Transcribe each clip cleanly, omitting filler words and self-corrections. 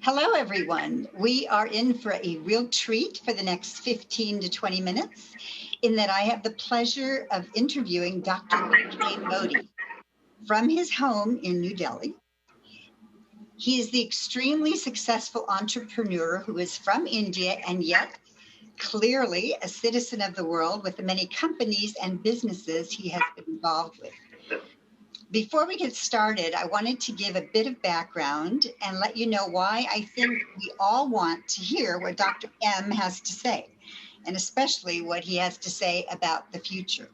Hello, everyone. We are in for a real treat for the next 15 to 20 minutes, in that I have the pleasure of interviewing Dr. B.K. Modi from his home in New Delhi. He is the extremely successful entrepreneur who is from India and yet clearly a citizen of the world with the many companies and businesses he has been involved with. Before we get started, I wanted to give a bit of background and let you know why I think we all want to hear what Dr. M has to say, and especially what he has to say about the future.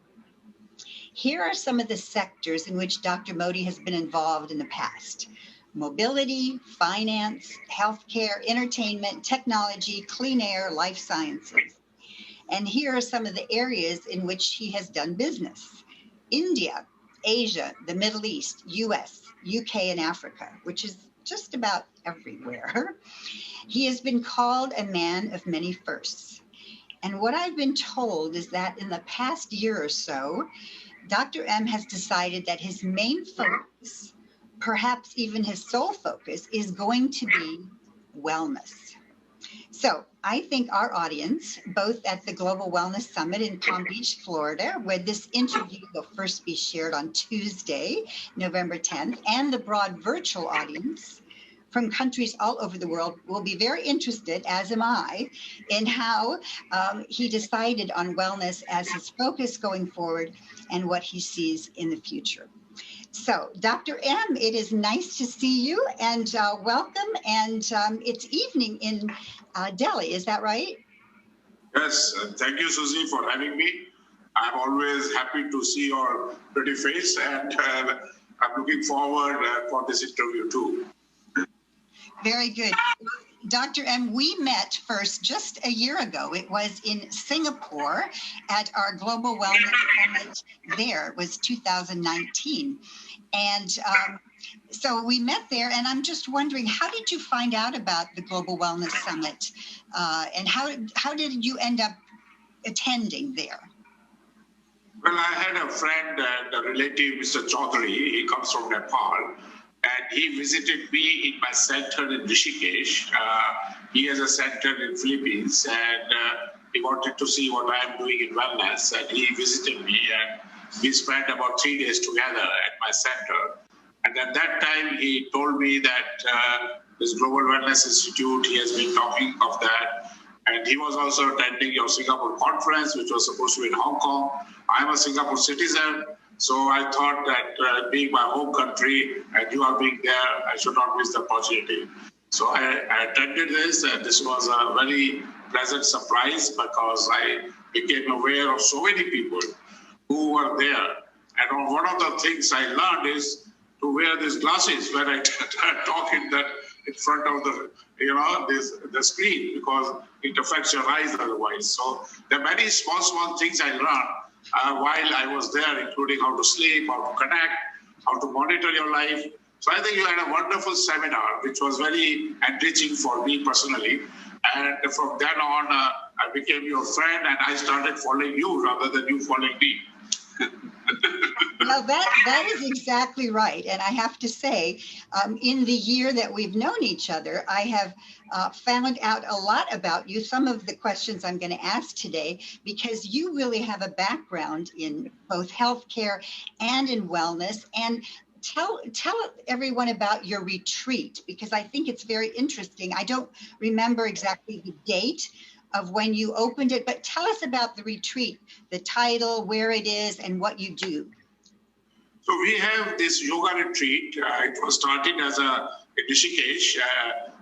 Here are some of the sectors in which Dr. Modi has been involved in the past: mobility, finance, healthcare, entertainment, technology, clean air, life sciences. And here are some of the areas in which he has done business: India, Asia, the Middle East, US, UK, and Africa, which is just about everywhere. He has been called a man of many firsts. And what I've been told is that in the past year or so, Dr. M has decided that his main focus, perhaps even his sole focus, is going to be wellness. So I think our audience, both at the Global Wellness Summit in Palm Beach, Florida, where this interview will first be shared on Tuesday, November 10th, and the broad virtual audience from countries all over the world will be very interested, as am I, in how he decided on wellness as his focus going forward and what he sees in the future. So, Dr. M, it is nice to see you and welcome. And it's evening in Delhi, is that right? Yes, thank you, Susie, for having me. I'm always happy to see your pretty face, and I'm looking forward for this interview too. Very good. Dr. M, we met first just a year ago. It was in Singapore at our Global Wellness Summit there. It was 2019. And so we met there, and I'm just wondering, how did you find out about the Global Wellness Summit? And how did you end up attending there? Well, I had a friend and a relative, Mr. Chaudhary. He comes from Nepal. And he visited me in my center in Rishikesh. He has a center in Philippines, and he wanted to see what I am doing in wellness. And he visited me, and we spent about 3 days together at my center. And at that time, he told me that this Global Wellness Institute, he has been talking of that. And he was also attending your Singapore conference, which was supposed to be in Hong Kong. I'm a Singapore citizen. So I thought that being my home country and you are being there, I should not miss the opportunity. So I attended this, and this was a very pleasant surprise because I became aware of so many people who were there. And one of the things I learned is to wear these glasses when I talk in front of the screen, because it affects your eyes otherwise. So there are many small things I learned while I was there, including how to sleep, how to connect, how to monitor your life. So I think you had a wonderful seminar, which was very enriching for me personally. And from then on, I became your friend, and I started following you rather than you following me. Well, that is exactly right. And I have to say, in the year that we've known each other, I have found out a lot about you, some of the questions I'm going to ask today, because you really have a background in both healthcare and in wellness. And tell everyone about your retreat, because I think it's very interesting. I don't remember exactly the date of when you opened it, but tell us about the retreat, the title, where it is, and what you do. So we have this yoga retreat. It was started as a Rishikesh,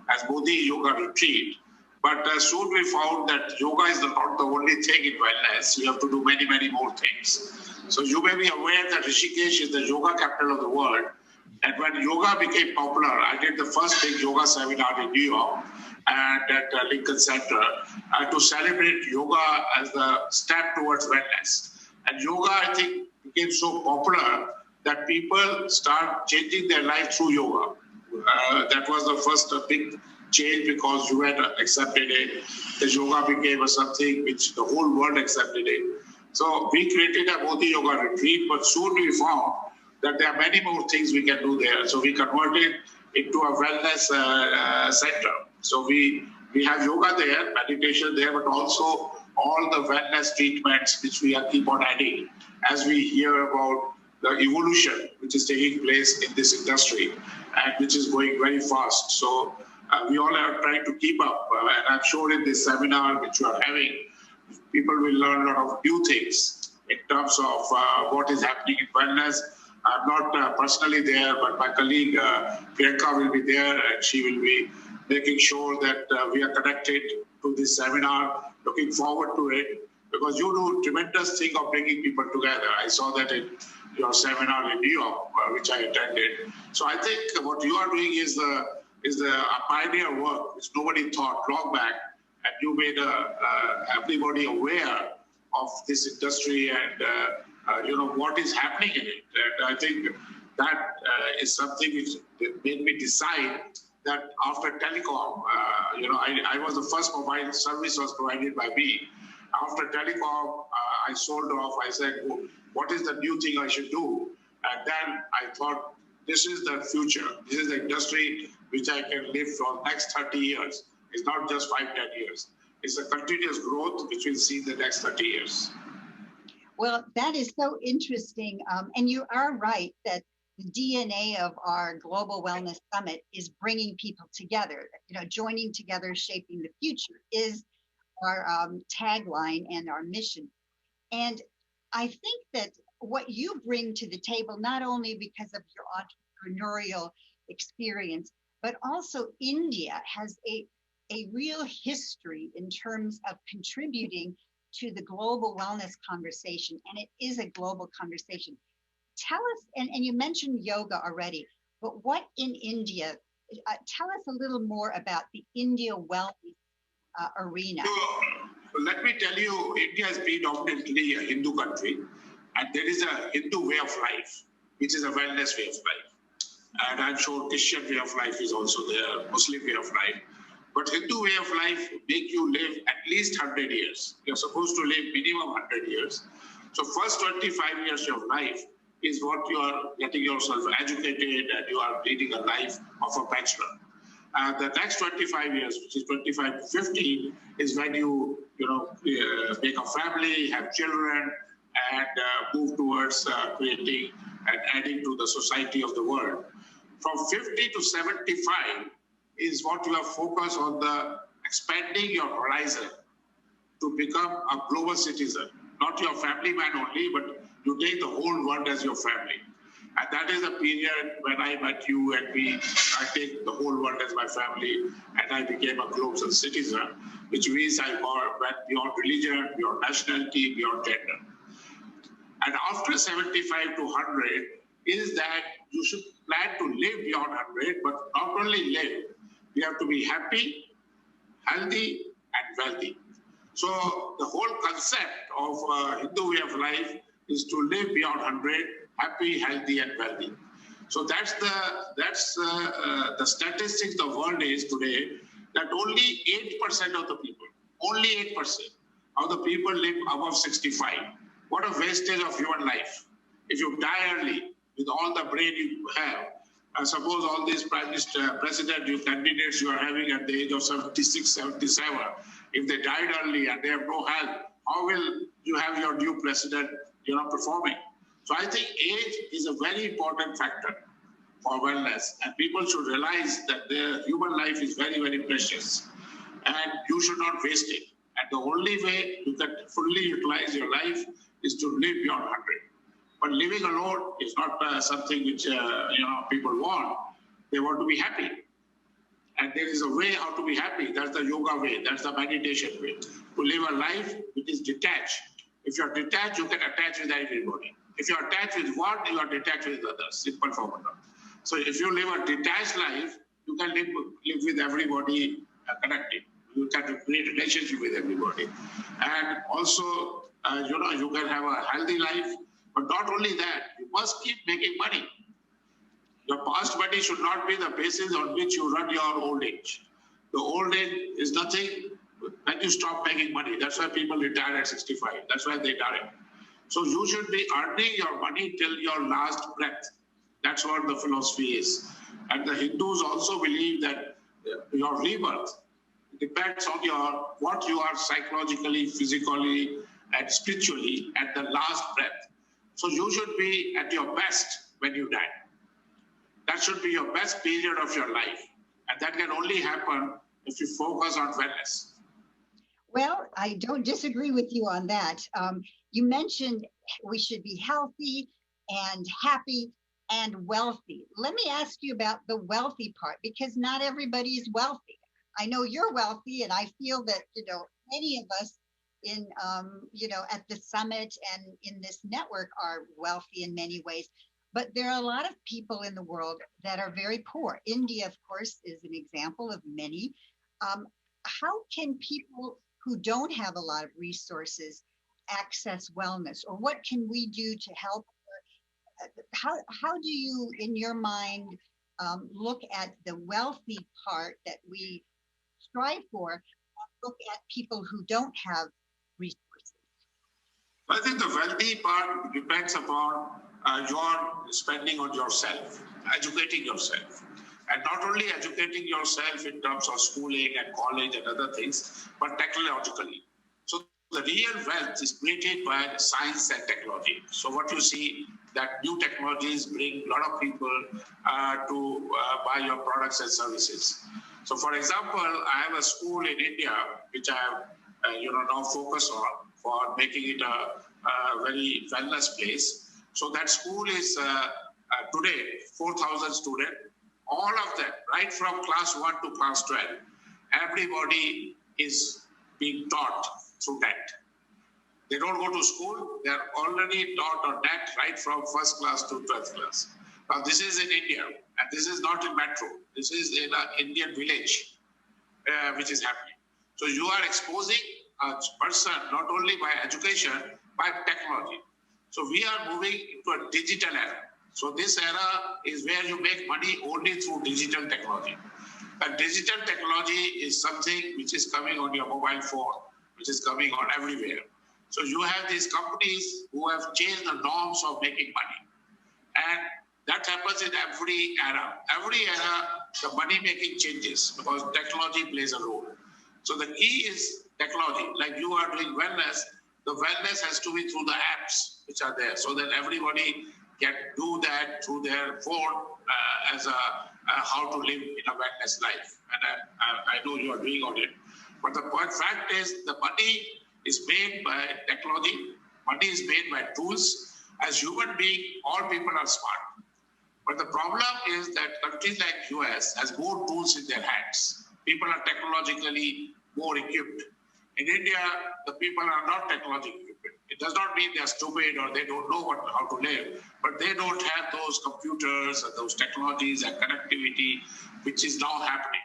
as Modi Yoga Retreat. But soon we found that yoga is not the only thing in wellness. You have to do many, many more things. So you may be aware that Rishikesh is the yoga capital of the world. And when yoga became popular, I did the first big yoga seminar in New York and at Lincoln Center to celebrate yoga as the step towards wellness. And yoga, I think, became so popular that people start changing their life through yoga. That was the first big change, because you had accepted it. The yoga became something which the whole world accepted it. So we created a Modi Yoga retreat, but soon we found that there are many more things we can do there. So we converted into a wellness center. So we have yoga there, meditation there, but also all the wellness treatments which we are keep on adding as we hear about the evolution which is taking place in this industry and which is going very fast. So we all are trying to keep up. And I'm sure in this seminar which you are having, people will learn a lot of new things in terms of what is happening in wellness. I'm not personally there, but my colleague Priyanka will be there, and she will be making sure that we are connected to this seminar, looking forward to it, because you do tremendous thing of bringing people together. I saw that in your seminar in New York, which I attended. So I think what you are doing is the pioneer work, which nobody thought long back, and you made everybody aware of this industry and what is happening in it. And I think that is something which made me decide that after telecom, I was the first mobile service was provided by me. After telecom, I sold off. I said, what is the new thing I should do? And then I thought, this is the future. This is the industry which I can live for next 30 years. It's not just 5-10 years. It's a continuous growth which we'll see in the next 30 years. Well, that is so interesting. And you are right that the DNA of our Global Wellness Summit is bringing people together. Joining together, shaping the future is our tagline and our mission. And I think that what you bring to the table, not only because of your entrepreneurial experience, but also India has a real history in terms of contributing to the global wellness conversation. And it is a global conversation. Tell us, and you mentioned yoga already, but what in India, tell us a little more about the India wellness arena. So let me tell you, India is predominantly a Hindu country, and there is a Hindu way of life, which is a wellness way of life. And I'm sure Christian way of life is also there, Muslim way of life. But Hindu way of life make you live at least 100 years. You're supposed to live minimum 100 years. So first 25 years of life is what you are getting yourself educated, and you are leading a life of a bachelor. The next 25 years, which is 25 to 50, is when you make a family, have children, and move towards creating and adding to the society of the world. From 50 to 75 is what you are focused on, the expanding your horizon to become a global citizen, not your family man only, but you take the whole world as your family. And that is the period when I met you, and I take the whole world as my family, and I became a global citizen, which means I went beyond religion, beyond nationality, beyond gender. And after 75 to 100 is that you should plan to live beyond 100, but not only live, you have to be happy, healthy, and wealthy. So the whole concept of Hindu way of life is to live beyond 100, happy, healthy, and wealthy. So that's the statistics the world is today, that only 8% of the people, only 8% of the people live above 65. What a wastage of human life. If you die early with all the brain you have, suppose all these prime minister, president, you candidates you are having at the age of 76, 77, if they died early and they have no health, how will you have your new president, performing? So I think age is a very important factor for wellness, and people should realize that their human life is very, very precious, and you should not waste it. And the only way you can fully utilize your life is to live beyond 100. But living alone is not something which people want. They want to be happy, and there is a way how to be happy. That's the yoga way. That's the meditation way. To live a life which is detached. If you are detached, you can attach with everybody. If you are attached with one, you are detached with others. Simple formula. So if you live a detached life, you can live with everybody connected. You can create a relationship with everybody, and also you can have a healthy life. But not only that, you must keep making money. Your past money should not be the basis on which you run your old age. The old age is nothing when you stop making money. That's why people retire at 65. That's why they die. So you should be earning your money till your last breath. That's what the philosophy is. And the Hindus also believe that your rebirth depends on what you are psychologically, physically, and spiritually at the last breath. So you should be at your best when you die. That should be your best period of your life. And that can only happen if you focus on wellness. Well, I don't disagree with you on that. You mentioned we should be healthy and happy and wealthy. Let me ask you about the wealthy part, because not everybody is wealthy. I know you're wealthy, and I feel that, many of us in, at the summit and in this network are wealthy in many ways. But there are a lot of people in the world that are very poor. India, of course, is an example of many. How can people who don't have a lot of resources access wellness, or what can we do to help? How do you, in your mind, look at the wealthy part that we strive for, and look at people who don't have resources? I think the wealthy part depends upon your spending on yourself, educating yourself. And not only educating yourself in terms of schooling and college and other things, but technologically. So the real wealth is created by science and technology. So what you see, that new technologies bring a lot of people to buy your products and services. So for example, I have a school in India, which I have now focused on for making it a very wellness place. So that school is today 4,000 students. All of them, right from class 1 to class 12, everybody is being taught through net. They don't go to school, they're already taught on net right from first class to 12th class. Now this is in India, and this is not in metro. This is in an Indian village, which is happening. So you are exposing a person not only by education, by technology. So we are moving into a digital era. So this era is where you make money only through digital technology. But digital technology is something which is coming on your mobile phone, which is coming on everywhere. So you have these companies who have changed the norms of making money. And that happens in every era. Every era, the money making changes because technology plays a role. So the key is technology. Like you are doing wellness, the wellness has to be through the apps which are there so that everybody can do that through their phone as how to live in a wellness life. And I know you are doing on it. But the fact is the money is made by technology. Money is made by tools. As human beings, all people are smart. But the problem is that countries like US has more tools in their hands. People are technologically more equipped. In India, the people are not technologically equipped. It does not mean they are stupid or they don't know how to live, but they don't have those computers and those technologies and connectivity, which is now happening.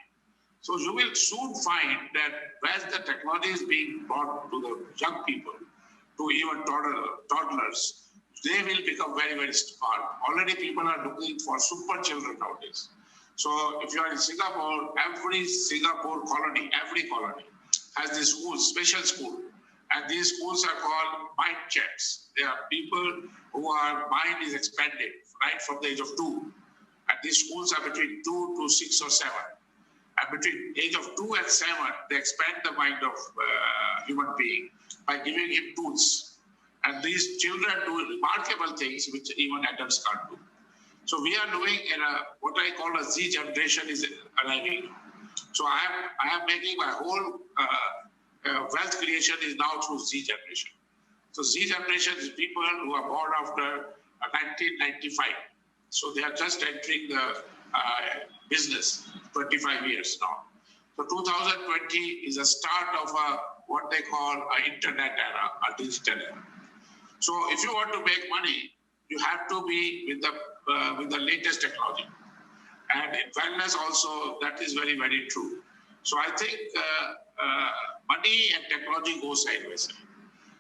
So you will soon find that as the technology is being brought to the young people, to even toddlers, they will become very, very smart. Already people are looking for super children nowadays. So if you are in Singapore, every Singapore colony, every colony has this school, special school. And these schools are called mind checks. They are people whose mind is expanded right from the age of 2. And these schools are between 2 to 6 or 7. And between age of 2 and 7, they expand the mind of human being by giving him tools. And these children do remarkable things which even adults can't do. So we are doing what I call a Z generation is arriving. So I am making my whole wealth creation is now through Z generation. So Z generation is people who are born after 1995. So they are just entering the business, 25 years now. So 2020 is a start of what they call an internet era, a digital era. So if you want to make money, you have to be with the latest technology. And in wellness also, that is very, very true. So I think money and technology go side by side.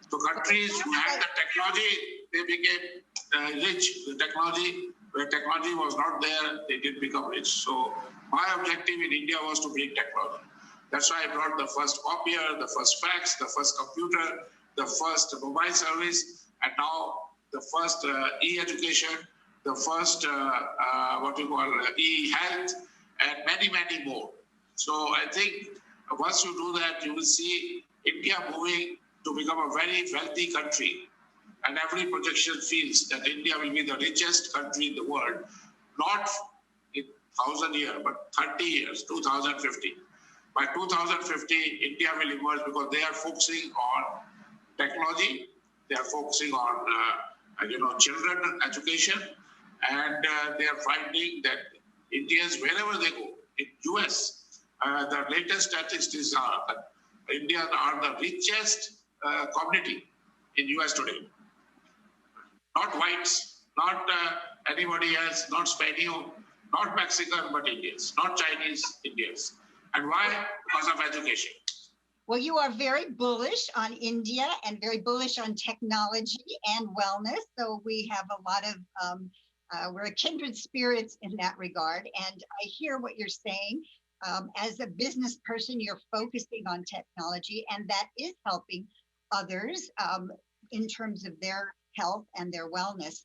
So countries who had the technology, they became rich. The technology, where technology was not there, they did become rich. So my objective in India was to bring technology. That's why I brought the first copier, the first fax, the first computer, the first mobile service, and now the first e-education the first e-health, and many, many more. So I think once you do that, you will see India moving to become a very wealthy country. And every projection feels that India will be the richest country in the world, not in 1,000 years, but 30 years, 2050. By 2050, India will emerge because they are focusing on technology, they are focusing on children education, and they are finding that Indians, wherever they go, in US, the latest statistics are that Indians are the richest community in US today. Not whites, not anybody else, not Spanish, not Mexican, but Indians, not Chinese, Indians. And why? Because of education. Well, you are very bullish on India and very bullish on technology and wellness. So we have a lot of, we're kindred spirits in that regard. And I hear what you're saying. As a business person, you're focusing on technology, and that is helping others in terms of their health and their wellness.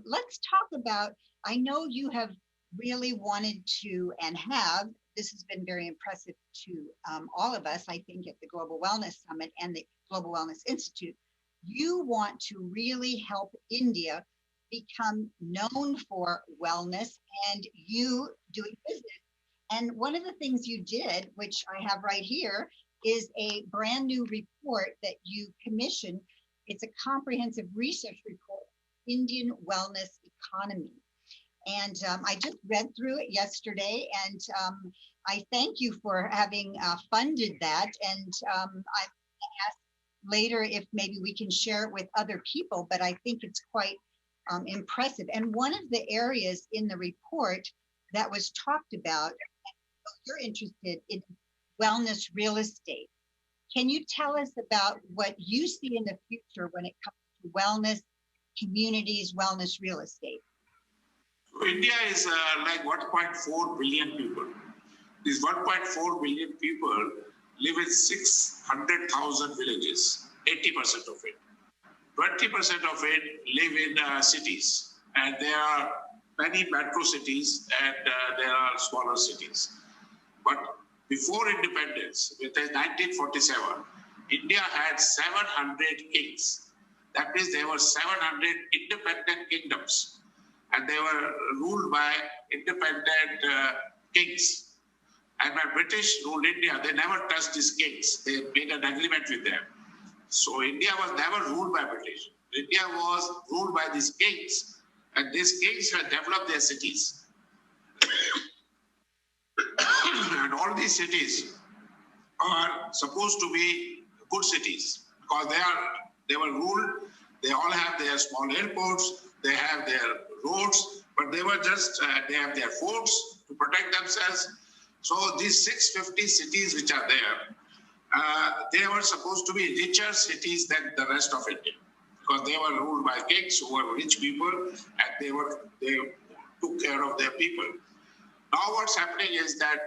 Let's talk about, I know you have really wanted to and have, this has been very impressive to all of us, I think, at the Global Wellness Summit and the Global Wellness Institute. You want to really help India become known for wellness and you doing business. And one of the things you did, which I have right here, is a brand new report that you commissioned. It's a comprehensive research report, Indian Wellness Economy. And I just read through it yesterday, and I thank you for having funded that. And I asked later if maybe we can share it with other people, but I think it's quite impressive. And one of the areas in the report that was talked about, you're interested in wellness real estate. Can you tell us about what you see in the future when it comes to wellness, communities, wellness real estate? So India is like 1.4 billion people. These 1.4 billion people live in 600,000 villages, 80% of it. 20% of it live in cities, and there are many metro cities and there are smaller cities. But before independence, with 1947, India had 700 kings. That means there were 700 independent kingdoms, and they were ruled by independent kings. And when British ruled India, they never touched these kings. They made an agreement with them. So India was never ruled by British. India was ruled by these kings, and these kings had developed their cities. And all these cities are supposed to be good cities because they were ruled. They all have their small airports, they have their roads, but they were just, they have their forts to protect themselves. So these 650 cities which are there, they were supposed to be richer cities than the rest of India because they were ruled by kings who were rich people, and they took care of their people. Now what's happening is that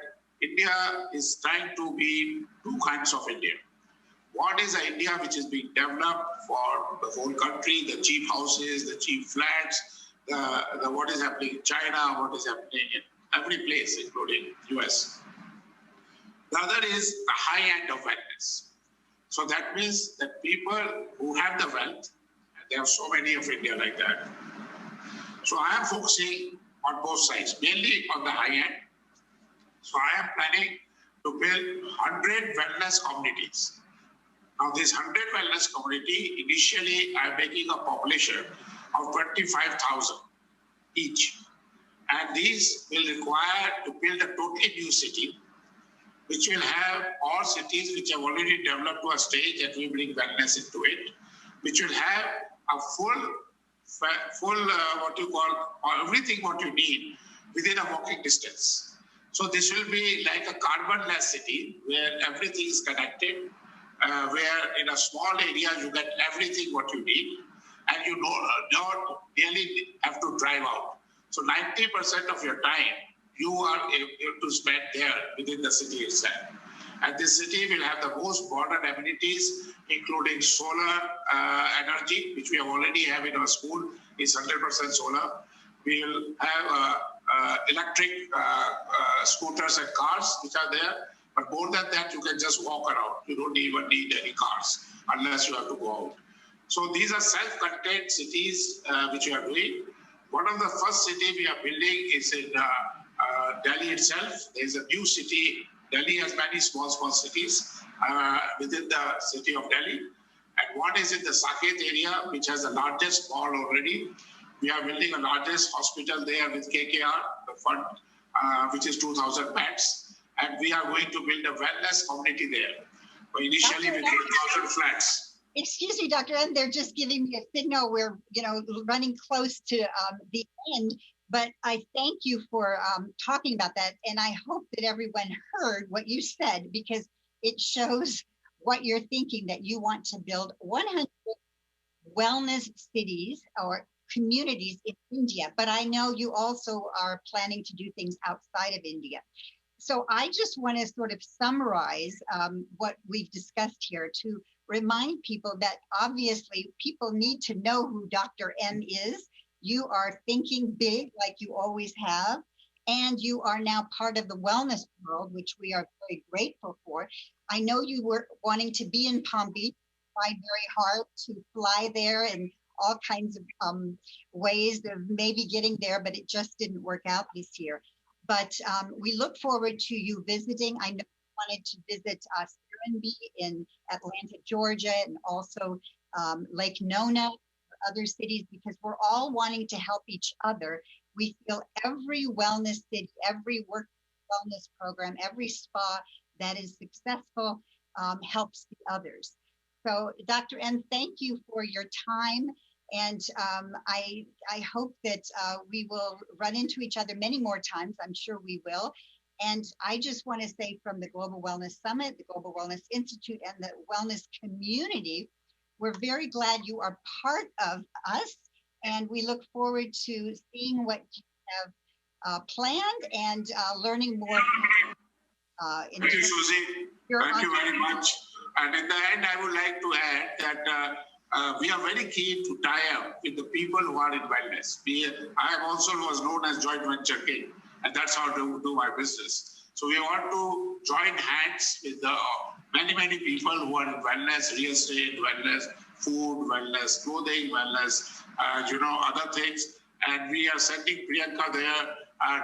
India is trying to be two kinds of India. One is an India which is being developed for the whole country, the cheap houses, the cheap flats, the what is happening in China, what is happening in every place, including US. The other is the high end of wellness. So that means that people who have the wealth, and there are so many of India like that. So I am focusing on both sides, mainly on the high end. So I am planning to build 100 wellness communities. Now this 100 wellness community, initially I am making a population of 25,000 each. And these will require to build a totally new city, which will have all cities which have already developed to a stage that we bring wellness into it, which will have a full what you call, everything what you need within a walking distance. So this will be like a carbon-less city where everything is connected, where in a small area you get everything what you need, and you don't really have to drive out. So 90% of your time you are able to spend there within the city itself. And this city will have the most modern amenities, including solar energy, which we already have in our school, is 100% solar. We'll have electric scooters and cars which are there. But more than that, you can just walk around. You don't even need any cars unless you have to go out. So these are self-contained cities which we are doing. One of the first city we are building is in Delhi itself. There is a new city. Delhi has many small cities within the city of Delhi. And one is in the Saket area, which has the largest mall already. We are building the largest hospital there with KKR, the fund, which is 2,000 beds. And we are going to build a wellness community there. Initially with 8,000 flats. Excuse me, Dr. M, they're just giving me a signal. We're, running close to the end, but I thank you for talking about that. And I hope that everyone heard what you said, because it shows what you're thinking, that you want to build 100 wellness cities or communities in India. But I know you also are planning to do things outside of India. So I just want to sort of summarize what we've discussed here to remind people that obviously people need to know who Dr. M is. You are thinking big like you always have, and you are now part of the wellness world, which we are very grateful for. I know you were wanting to be in Palm Beach, tried very hard to fly there and all kinds of ways of maybe getting there, but it just didn't work out this year. But we look forward to you visiting. I know you wanted to visit Serenbe in Atlanta, Georgia, and also Lake Nona, other cities, because we're all wanting to help each other. We feel every wellness city, every work wellness program, every spa that is successful helps the others. So Dr. M, thank you for your time. And I hope that we will run into each other many more times. I'm sure we will. And I just want to say, from the Global Wellness Summit, the Global Wellness Institute, and the wellness community, we're very glad you are part of us. And we look forward to seeing what you have planned and learning more. Thank you, Susie. Thank you very much. And in the end, I would like to add that we are very keen to tie up with the people who are in wellness. I also was known as Joint Venture King, and that's how to do my business. So we want to join hands with the many people who are in wellness, real estate, wellness, food, wellness, clothing, wellness, other things. And we are sending Priyanka there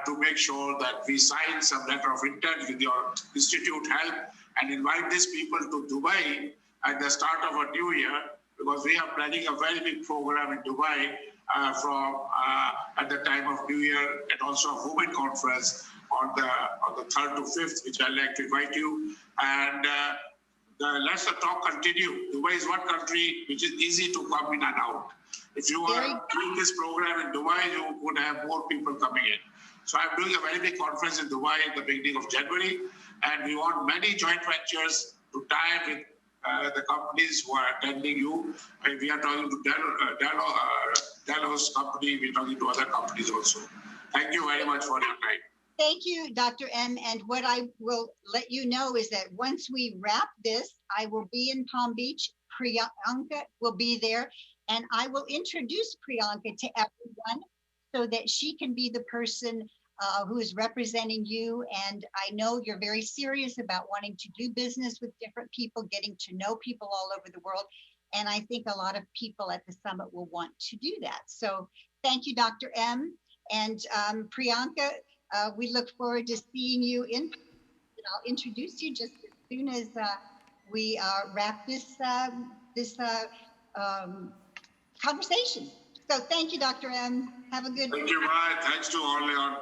to make sure that we sign some letter of intent with your institute help and invite these people to Dubai at the start of a new year, because we are planning a very big program in Dubai from at the time of New Year, and also a women conference on the 3rd to 5th, which I'd like to invite you. And let the talk continue. Dubai is one country which is easy to come in and out. If you are doing this program in Dubai, you would have more people coming in. So I'm doing a very big conference in Dubai at the beginning of January, and we want many joint ventures to tie with the companies who are attending you. And we are talking to Delos company, we're talking to other companies also. Thank you very much for your time. Thank you, Dr. M. And what I will let you know is that once we wrap this, I will be in Palm Beach. Priyanka will be there, and I will introduce Priyanka to everyone so that she can be the person who is representing you. And I know you're very serious about wanting to do business with different people, getting to know people all over the world. And I think a lot of people at the summit will want to do that. So thank you, Dr. M. And Priyanka, we look forward to seeing you in. And I'll introduce you just as soon as we wrap this conversation. So thank you, Dr. M. Have a good. Thank you, bye. Thanks to all your